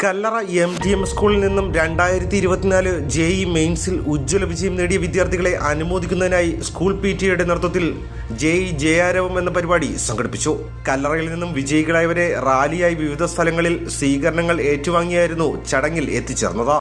കല്ലറ MTM സ്കൂളിൽ നിന്നും 2024 JEE മെയിൻസിൽ ഉജ്ജ്വല വിജയം നേടിയ വിദ്യാർത്ഥികളെ അനുമോദിക്കുന്നതിനായി സ്കൂൾ PTA നേതൃത്വത്തിൽ JEE ജയാരവം എന്ന പരിപാടി സംഘടിപ്പിച്ചു. കല്ലറയിൽ നിന്നും വിജയികളായവരെ റാലിയായി വിവിധ സ്ഥലങ്ങളിൽ സ്വീകരണങ്ങൾ ഏറ്റുവാങ്ങിയായിരുന്നു ചടങ്ങിൽ എത്തിച്ചേർന്നത്.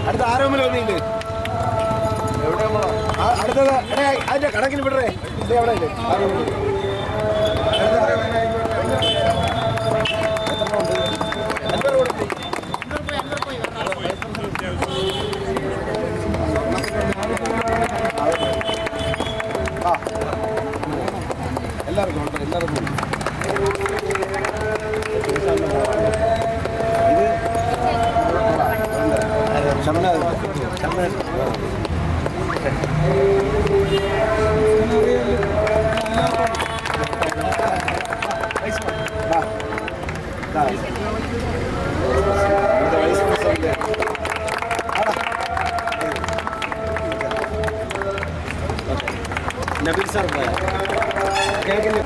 അടുത്ത ആരോമിലൊന്നില്ലേ അടുത്തത് അതിന്റെ കണക്കിന് വിടറേ അവിടെ എല്ലാവർക്കും നബീൽ സാർ കേൾക്കുന്നു.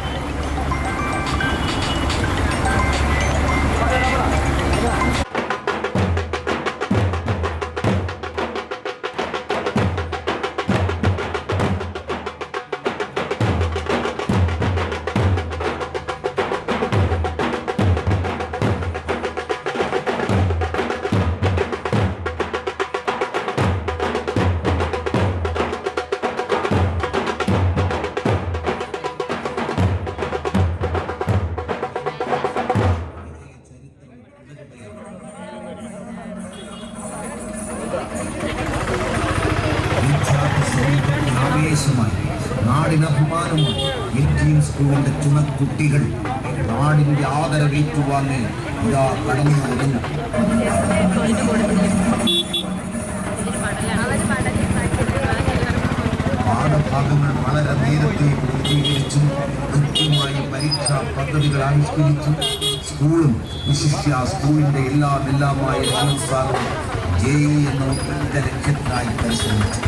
നാടിനഭിമാനമാണ് MTM സ്കൂളിന്റെ ചുമക്കുട്ടികൾ നാടിന്റെ ആദരവേറ്റുവാങ്ങി ഇതാ കടന്നു വരുന്നു. പാഠഭാഗങ്ങൾ വളരെ നേരത്തെ പൂർത്തീകരിച്ചും കൃത്യമായി പരീക്ഷാ പദ്ധതികൾ ആവിഷ്കരിച്ചും സ്കൂളും വിശിഷ്യ സ്കൂളിന്റെ എല്ലാമായ പ്രോത്സാഹനം JEE എന്ന ഒറ്റ ലക്ഷ്യത്തിനായി പരിശ്രമിച്ചു.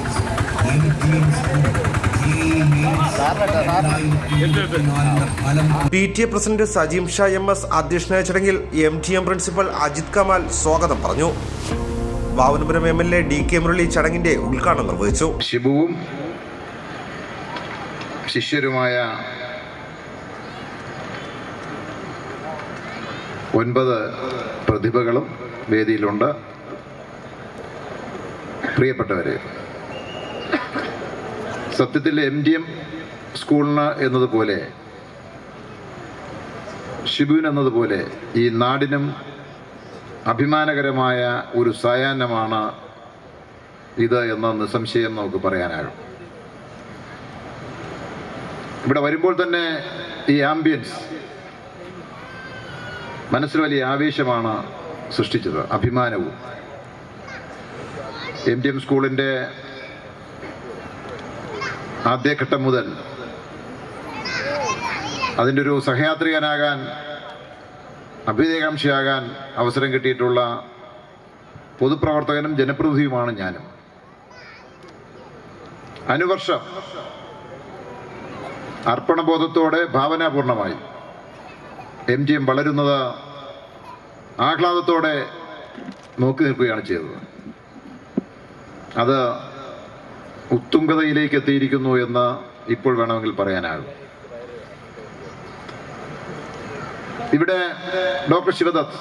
PTA president Sajeem Shah MS അധ്യക്ഷനായ ചടങ്ങിൽ MTM പ്രിൻസിപ്പൽ അജിത് കമാൽ സ്വാഗതം പറഞ്ഞു. വാവനപുരം MLA DK മുരളി ചടങ്ങിന്റെ ഉദ്ഘാടനം നിർവഹിച്ചു. ശിബുവും ശിഷ്യരുമായ 9 പ്രതിഭകളും വേദിയിലുണ്ട്. പ്രിയപ്പെട്ടവരെ, സത്യത്തിൽ MTM സ്കൂളിന് എന്നതുപോലെ ഷിബുവിന് എന്നതുപോലെ ഈ നാടിനും അഭിമാനകരമായ ഒരു സായാഹ്നമാണ് ഇത് എന്ന് നിസ്സംശയം നമുക്ക് പറയാനാകും. ഇവിടെ വരുമ്പോൾ തന്നെ ഈ ആംബിയൻസ് മനസ്സിൽ വലിയ ആവേശമാണ് സൃഷ്ടിച്ചത്, അഭിമാനവും. MTM സ്കൂളിൻ്റെ ആദ്യഘട്ടം മുതൽ അതിൻ്റെ ഒരു സഹയാത്രികനാകാൻ, അഭ്യുദയകാംക്ഷിയാകാൻ അവസരം കിട്ടിയിട്ടുള്ള പൊതുപ്രവർത്തകനും ജനപ്രതിനിധിയുമാണ് ഞാനും. അനുവർഷം അർപ്പണബോധത്തോടെ ഭാവനാപൂർണമായി MTM വളരുന്നത് ആഹ്ലാദത്തോടെ നോക്കി നിൽക്കുകയാണ് ചെയ്തത്. അത് ഉത്തുംഗതയിലേക്ക് എത്തിയിരിക്കുന്നു എന്ന് ഇപ്പോൾ വേണമെങ്കിൽ പറയാനാകും. ഇവിടെ ഡോക്ടർ ശിവദത്ത്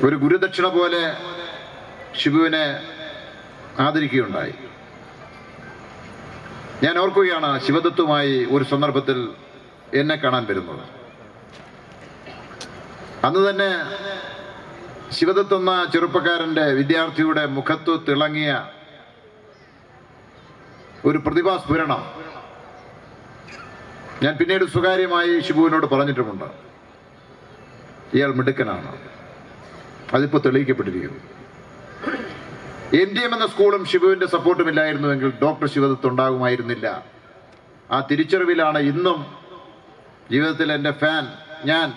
ഒരു ഗുരുദക്ഷിണ പോലെ ഷിബുവിനെ ആദരിക്കുകയുണ്ടായി. ഞാൻ ഓർക്കുകയാണ് ശിവദത്തുമായി ഒരു സന്ദർഭത്തിൽ എന്നെ കാണാൻ വരുന്നത്. അന്ന് തന്നെ ശിവദത്ത് എന്ന ചെറുപ്പക്കാരൻ്റെ വിദ്യാർത്ഥിയുടെ മുഖത്ത് തിളങ്ങിയ ഒരു പ്രതിഭാസ്ഫുരണം ഞാൻ പിന്നീട് സ്വകാര്യമായി ഷിബുവിനോട് പറഞ്ഞിട്ടുമുണ്ട്. ഇയാൾ മിടുക്കനാണ്, അതിപ്പോൾ തെളിയിക്കപ്പെട്ടിരിക്കുന്നു. MTM എന്ന സ്കൂളും ഷിബുവിൻ്റെ സപ്പോർട്ടും ഇല്ലായിരുന്നുവെങ്കിൽ ഡോക്ടർ ശിവദത്ത് ഉണ്ടാകുമായിരുന്നില്ല. ആ തിരിച്ചറിവിലാണ് ഇന്നും ജീവിതത്തിൽ എൻ്റെ ഫാൻ, ഞാൻ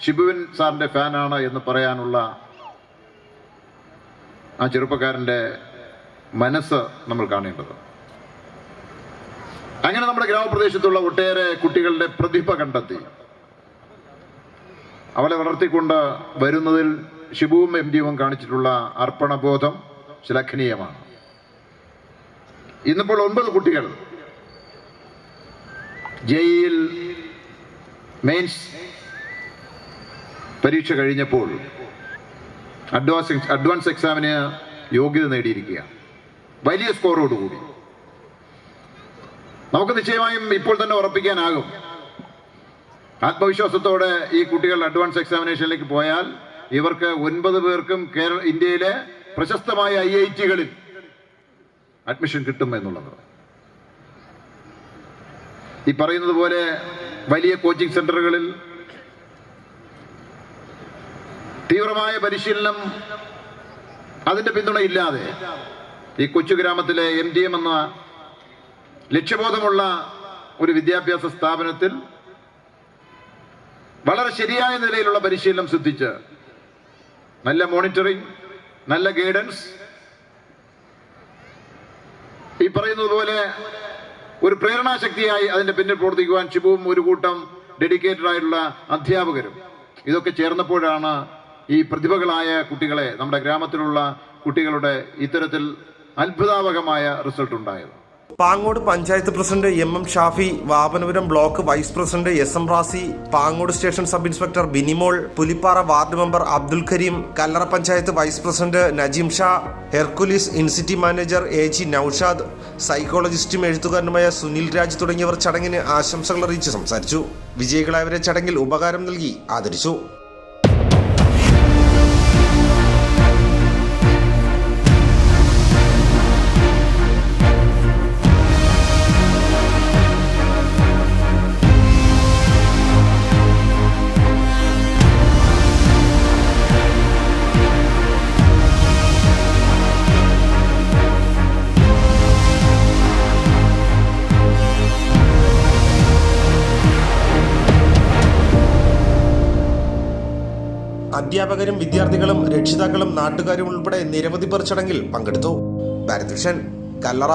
ഷിബുവിൻ സാറിൻ്റെ ഫാനാണ് എന്ന് പറയാനുള്ള ആ ചെറുപ്പക്കാരൻ്റെ മനസ്സ് നമ്മൾ കാണേണ്ടത്. അങ്ങനെ നമ്മുടെ ഗ്രാമപ്രദേശത്തുള്ള ഒട്ടേറെ കുട്ടികളുടെ പ്രതിഭ കണ്ടെത്തി അവരെ വളർത്തിക്കൊണ്ട് വരുന്നതിൽ ഷിബുവും MDയും കാണിച്ചിട്ടുള്ള അർപ്പണബോധം ശ്ലാഘനീയമാണ്. ഇന്നിപ്പോൾ 9 കുട്ടികൾ ജെഇയിൽ മെയിൻസ് പരീക്ഷ കഴിഞ്ഞപ്പോൾ അഡ്വാൻസ് എക്സാമിന് യോഗ്യത നേടിയിരിക്കുകയാണ്, വലിയ സ്കോറോടുകൂടി. നമുക്ക് നിശ്ചയമായും ഇപ്പോൾ തന്നെ ഉറപ്പിക്കാനാകും, ആത്മവിശ്വാസത്തോടെ ഈ കുട്ടികൾ അഡ്വാൻസ് എക്സാമിനേഷനിലേക്ക് പോയാൽ ഇവർക്ക് 9 പേർക്കും ഇന്ത്യയിലെ പ്രശസ്തമായ IIT-കളിൽ അഡ്മിഷൻ കിട്ടും എന്നുള്ളത്. ഈ പറയുന്നത് പോലെ വലിയ കോച്ചിങ് സെന്ററുകളിൽ തീവ്രമായ പരിശീലനം, അതിന്റെ പിന്തുണയില്ലാതെ ഈ കൊച്ചു ഗ്രാമത്തിലെ MDM എന്ന ലക്ഷ്യബോധമുള്ള ഒരു വിദ്യാഭ്യാസ സ്ഥാപനത്തിൽ വളരെ ശരിയായ നിലയിലുള്ള പരിശീലനം സിദ്ധിച്ച് നല്ല മോണിറ്ററിംഗ്, നല്ല ഗൈഡൻസ്, ഈ പറയുന്നത് പോലെ ഒരു പ്രേരണാശക്തിയായി അതിന്റെ പിന്നിൽ പ്രവർത്തിക്കുവാൻ ഷിബുവും ഒരു കൂട്ടം ഡെഡിക്കേറ്റഡ് ആയിട്ടുള്ള അധ്യാപകരും ഇതൊക്കെ ചേർന്നപ്പോഴാണ് ഈ പ്രതിഭകളായ കുട്ടികളെ, നമ്മുടെ ഗ്രാമത്തിലുള്ള കുട്ടികളുടെ ഇത്തരത്തിൽ അത്ഭുതാവഹമായ റിസൾട്ട് ഉണ്ടായത്. Pangode panchayat president MM Shafi, Vamanapuram block vice president SM Razi, Pangode station sub inspector Binimol, Pulippara ward member Abdul Kareem, Kallara panchayat vice president Najeem Sha, Hercules ഇൻസിറ്റി മാനേജർ AG നൌഷാദ്, സൈക്കോളജിസ്റ്റും എഴുത്തുകാരനുമായ സുനിൽ രാജ് തുടങ്ങിയവർ ചടങ്ങിന് ആശംസകൾ അറിയിച്ച് സംസാരിച്ചു. വിജയികളായവരെ ചടങ്ങിൽ ഉപഹാരം നൽകി ആദരിച്ചു. അധ്യാപകരും വിദ്യാർത്ഥികളും രക്ഷിതാക്കളും നാട്ടുകാരും ഉൾപ്പെടെ നിരവധി പേർ ചടങ്ങിൽ പങ്കെടുത്തു. ഭാരത് വിഷൻ, കല്ലറ.